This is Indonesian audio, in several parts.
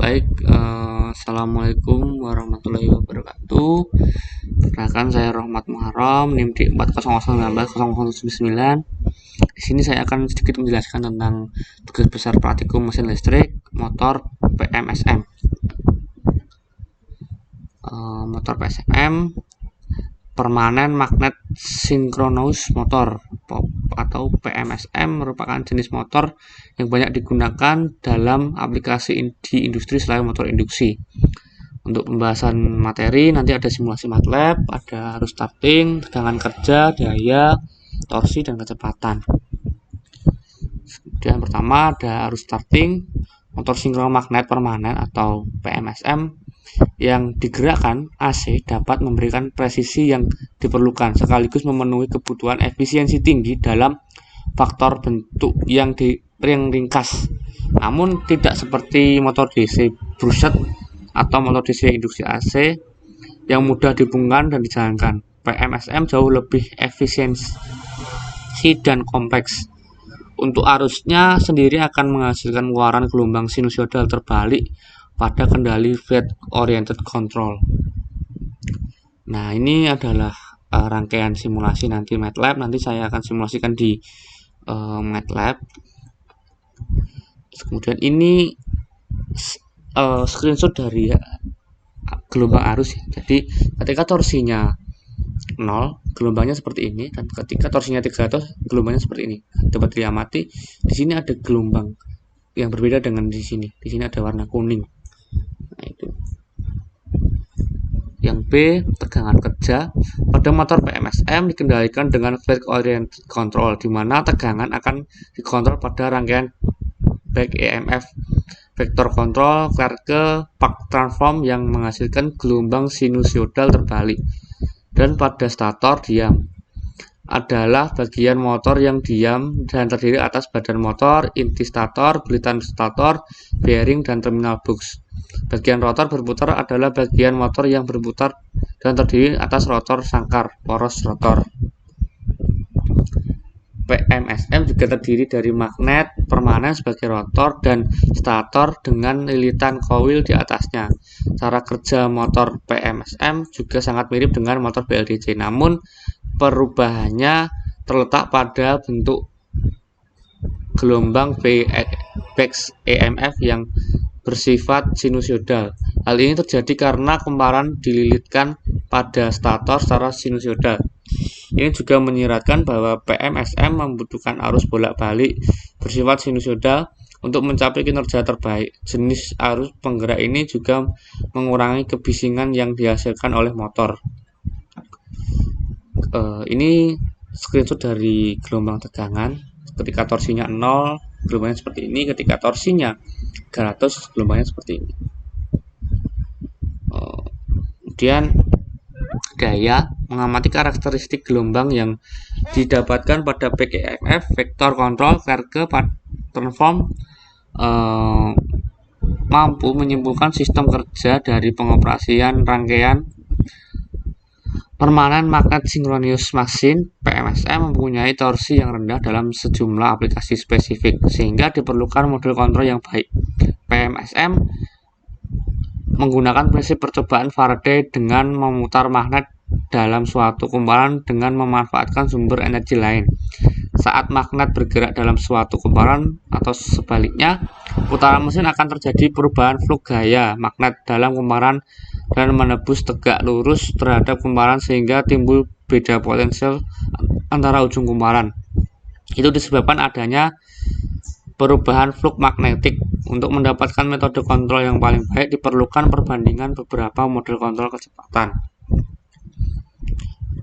Baik, Assalamualaikum warahmatullahi wabarakatuh. Perkenalkan, saya Rahmat Muharram, NIM di 400190079. Di sini saya akan sedikit menjelaskan tentang tugas besar praktikum mesin listrik motor PMSM. Motor PMSM Permanent Magnet Synchronous Motor atau PMSM merupakan jenis motor yang banyak digunakan dalam aplikasi di industri selain motor induksi. Untuk pembahasan materi nanti ada simulasi MATLAB, ada arus starting, tegangan kerja, daya, torsi, dan kecepatan. Kemudian pertama ada arus starting. Motor sinkron magnet permanen atau PMSM yang digerakkan AC dapat memberikan presisi yang diperlukan sekaligus memenuhi kebutuhan efisiensi tinggi dalam faktor bentuk yang ringkas. Namun tidak seperti motor DC brushed atau motor DC induksi AC yang mudah dihubungkan dan dijalankan. PMSM jauh lebih efisiensi dan kompleks. Untuk arusnya sendiri akan menghasilkan keluaran gelombang sinusoidal terbalik pada kendali field oriented control. Nah, ini adalah rangkaian simulasi nanti MATLAB. Nanti saya akan simulasikan di MATLAB. Kemudian ini screenshot dari gelombang arus ya. Jadi ketika torsinya 0, gelombangnya seperti ini, dan ketika torsinya 300, gelombangnya seperti ini. Dapat diamati di sini ada gelombang yang berbeda dengan di sini. Di sini ada warna kuning. Nah, itu. Yang B, tegangan kerja. Pada motor PMSM dikendalikan dengan field oriented control, di mana tegangan akan dikontrol pada rangkaian back EMF vector control ke Buck transform yang menghasilkan gelombang sinusoidal terbalik. Dan pada stator diam adalah bagian motor yang diam dan terdiri atas badan motor, inti stator, belitan stator, bearing, dan terminal box. Bagian rotor berputar adalah bagian motor yang berputar dan terdiri atas rotor sangkar, poros rotor. PMSM juga terdiri dari magnet permanen sebagai rotor dan stator dengan lilitan koil di atasnya. Cara kerja motor PMSM juga sangat mirip dengan motor BLDC, namun perubahannya terletak pada bentuk gelombang back EMF yang bersifat sinusoidal. Hal ini terjadi karena kumparan dililitkan pada stator secara sinusoidal. Ini juga menyiratkan bahwa PMSM membutuhkan arus bolak-balik bersifat sinusoidal untuk mencapai kinerja terbaik. Jenis arus penggerak ini juga mengurangi kebisingan yang dihasilkan oleh motor. Ini screenshot dari gelombang tegangan. Ketika torsinya 0, gelombangnya seperti ini. Ketika torsinya 300, gelombangnya seperti ini. Kemudian daya, mengamati karakteristik gelombang yang didapatkan pada back EMF vector control ke transform mampu menyimpulkan sistem kerja dari pengoperasian rangkaian permanen magnet synchronous machine. PMSM mempunyai torsi yang rendah dalam sejumlah aplikasi spesifik, sehingga diperlukan model kontrol yang baik. PMSM menggunakan prinsip percobaan Faraday dengan memutar magnet dalam suatu kumparan dengan memanfaatkan sumber energi lain. Saat magnet bergerak dalam suatu kumparan atau sebaliknya, putaran mesin akan terjadi perubahan flux gaya magnet dalam kumparan dan menembus tegak lurus terhadap kumparan sehingga timbul beda potensial antara ujung kumparan. Itu disebabkan adanya perubahan flux magnetik. Untuk mendapatkan metode kontrol yang paling baik diperlukan perbandingan beberapa model kontrol kecepatan.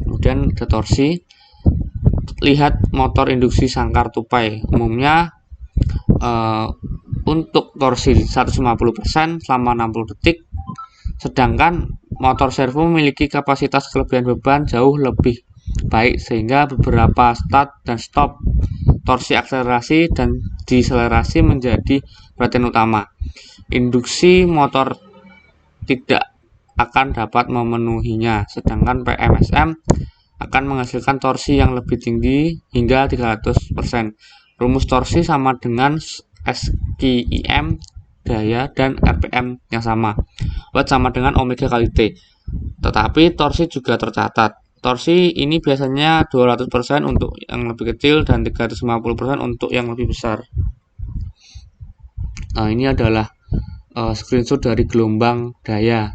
Kemudian ada torsi. Lihat motor induksi sangkar tupai. Umumnya untuk torsi 150% selama 60 detik. Sedangkan motor servo memiliki kapasitas kelebihan beban jauh lebih baik sehingga beberapa start dan stop, torsi akselerasi dan deselerasi menjadi perhatian utama. Induksi motor tidak akan dapat memenuhinya, sedangkan PMSM akan menghasilkan torsi yang lebih tinggi hingga 300%. Rumus torsi sama dengan SQIM daya dan RPM yang sama. Watt sama dengan omega kali T. Tetapi torsi juga tercatat. Torsi ini biasanya 200% untuk yang lebih kecil dan 350% untuk yang lebih besar. Nah, ini adalah screenshot dari gelombang daya.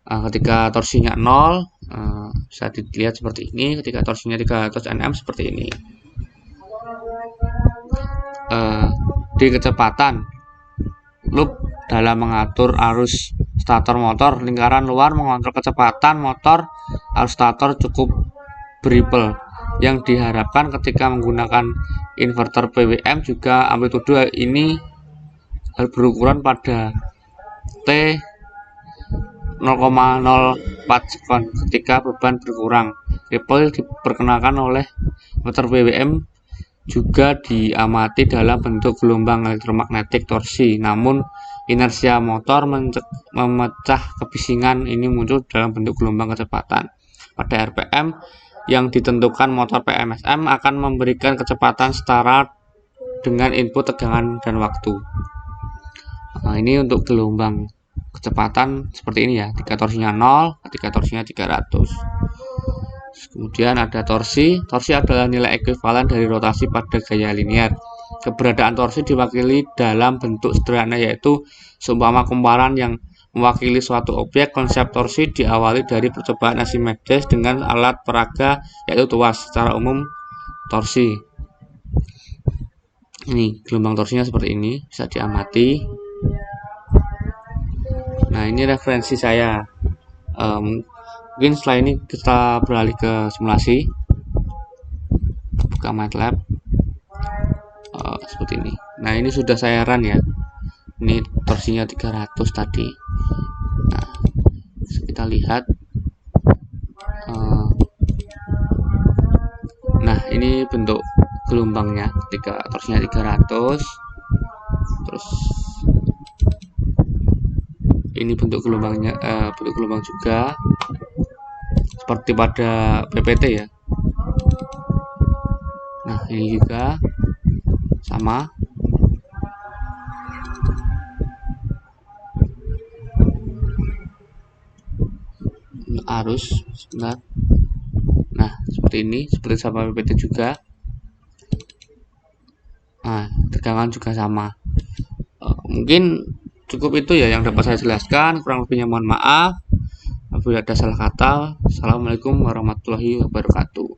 Ketika torsinya 0, bisa dilihat seperti ini. Ketika torsinya 300 Nm seperti ini. Di kecepatan loop dalam mengatur arus stator motor, lingkaran luar mengontrol kecepatan motor arus stator cukup beripel yang diharapkan ketika menggunakan inverter PWM. Juga amplitude ini berukuran pada T 0,04 sekon ketika beban berkurang. Ripple diperkenalkan oleh motor PWM juga diamati dalam bentuk gelombang elektromagnetik torsi, namun inersia motor memecah kebisingan ini muncul dalam bentuk gelombang kecepatan. Pada RPM yang ditentukan motor PMSM akan memberikan kecepatan setara dengan input tegangan dan waktu. Nah, ini untuk gelombang kecepatan seperti ini ya, ketika torsinya 0, ketika torsinya 300. Kemudian ada torsi. Torsi adalah nilai ekuivalen dari rotasi pada gaya linear. Keberadaan torsi diwakili dalam bentuk sederhana, yaitu seumpama kumparan yang mewakili suatu objek. Konsep torsi diawali dari percobaan Archimedes dengan alat peraga, yaitu tuas. Secara umum torsi. Ini gelombang torsinya seperti ini, bisa diamati. Nah, ini referensi saya. Mungkin setelah ini kita beralih ke simulasi. Buka MATLAB seperti ini. Nah, ini sudah saya run ya. Ini torsinya 300 tadi. Nah, kita lihat. Nah, ini bentuk gelombangnya ketika torsinya 300. Terus ini bentuk gelombangnya, bentuk gelombang juga seperti pada PPT ya. Nah, ini juga sama. Arus sebentar. Nah, seperti ini, seperti sama PPT juga. Nah, tegangan juga sama. Mungkin cukup itu ya yang dapat saya jelaskan. Kurang lebihnya mohon maaf apabila ada salah kata. Assalamualaikum warahmatullahi wabarakatuh.